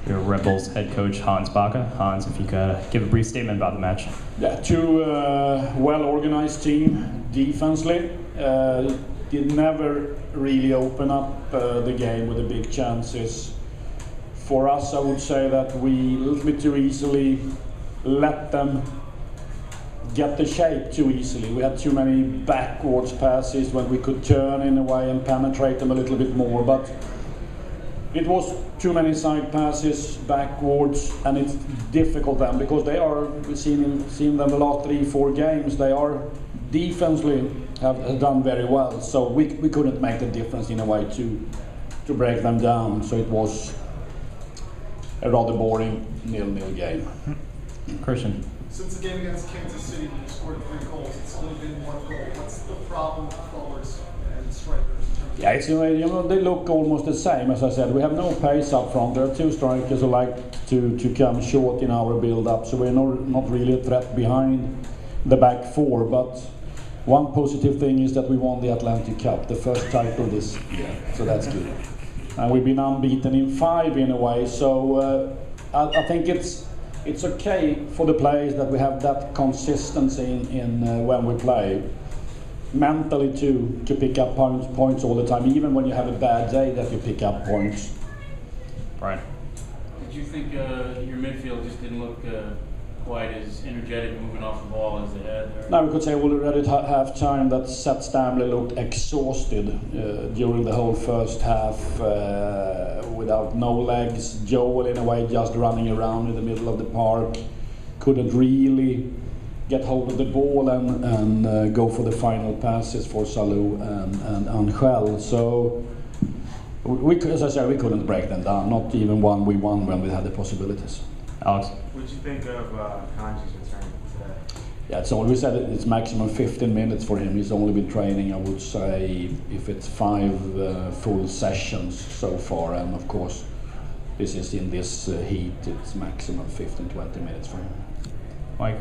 Your Red Bulls head coach Hans Backe. Hans, if you could give a brief statement about the match. Yeah, two well-organized team defensively. Did never really open up the game with the big chances. For us, I would say that we a little bit too easily let them get the shape too easily. We had too many backwards passes when we could turn in a way and penetrate them a little bit more. But it was too many side passes backwards, and it's difficult then because they are, we've seen them the last 3-4 games, they are defensively have done very well, so we couldn't make the difference in a way to break them down, so it was a rather boring 0-0 game. Christian. Since the game against Kansas City, when you scored 3 goals, it's only been 1 goal. What's the problem with forwards and strikers? Yeah, it's, they look almost the same. As I said, we have no pace up front. There are 2 strikers who like to come short in our build-up, so we're not really a threat behind the back 4. But one positive thing is that we won the Atlantic Cup, the first title this year, so that's good. And we've been unbeaten in 5 in a way, so I think it's okay for the players that we have that consistency in when we play. Mentally to pick up points all the time, even when you have a bad day, that you pick up points. Right. Did you think your midfield just didn't look quite as energetic moving off the ball as they had there? Now we could say already at half time that Seth Stanley looked exhausted during the whole first half without no legs. Joel in a way just running around in the middle of the park, couldn't really get hold of the ball and go for the final passes for Salou and Angel. So as I said, we couldn't break them down. Not even one we won when we had the possibilities. Alex. What did you think of Kanji's return today? Yeah, it's we said it's maximum 15 minutes for him. He's only been training, I would say, if it's 5 full sessions so far, and of course this is in this heat, it's maximum 15-20 minutes for him. Mike.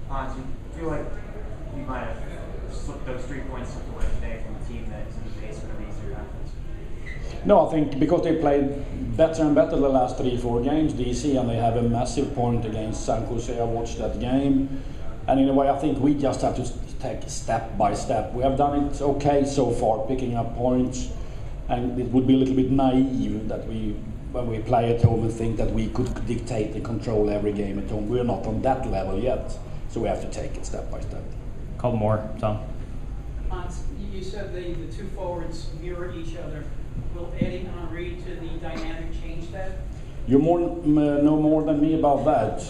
Hans, you feel like you might have slipped those 3 points slipped away today from a team that is in the pace for the easier offense? No, I think because they played better and better the last 3-4 games, DC, and they have a massive point against San Jose. I watched that game, and in a way I think we just have to take step by step. We have done it okay so far, picking up points, and it would be a little bit naive that when we play at home and think that we could dictate and control every game at home. We're not on that level yet. So we have to take it step by step. Couple more, Tom. Hans, you said the 2 forwards mirror each other. Will adding Henry to the dynamic change that? You know more than me about that.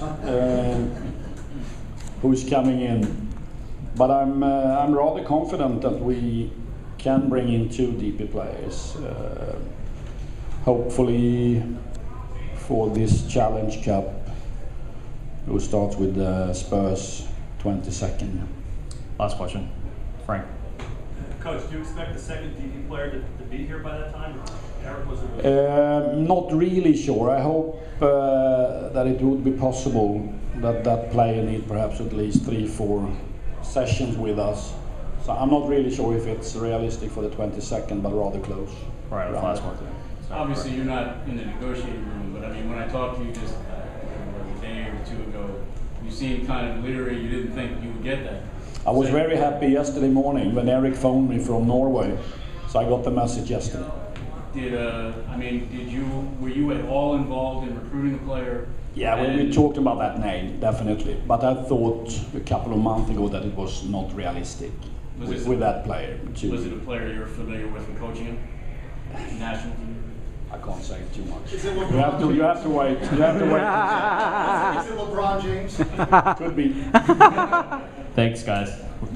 Who's coming in? But I'm rather confident that we can bring in 2 DP players. Hopefully for this Challenge Cup, who starts with Spurs 22nd. Last question. Frank. Coach, do you expect the second DP player to be here by that time? Or Eric was not really sure. I hope that it would be possible that player need perhaps at least 3-4 sessions with us. So I'm not really sure if it's realistic for the 22nd, but rather close. All right, last one. Obviously, you're not in the negotiating room, but I mean, when I talked to you just a day or 2 ago, you seemed kind of leery. You didn't think you would get that. I was very happy yesterday morning when Eric phoned me from Norway, so I got the message yesterday. Were you at all involved in recruiting the player? Yeah, we talked about that name, definitely. But I thought a couple of months ago that it was not realistic with that player. Was it a player you're familiar with and coaching him? National team? I can't say too much. Is it You have to wait. You have to wait. Is it LeBron James? Could be. Thanks, guys.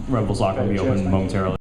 Red Bull Soccer will be Cheers, open momentarily.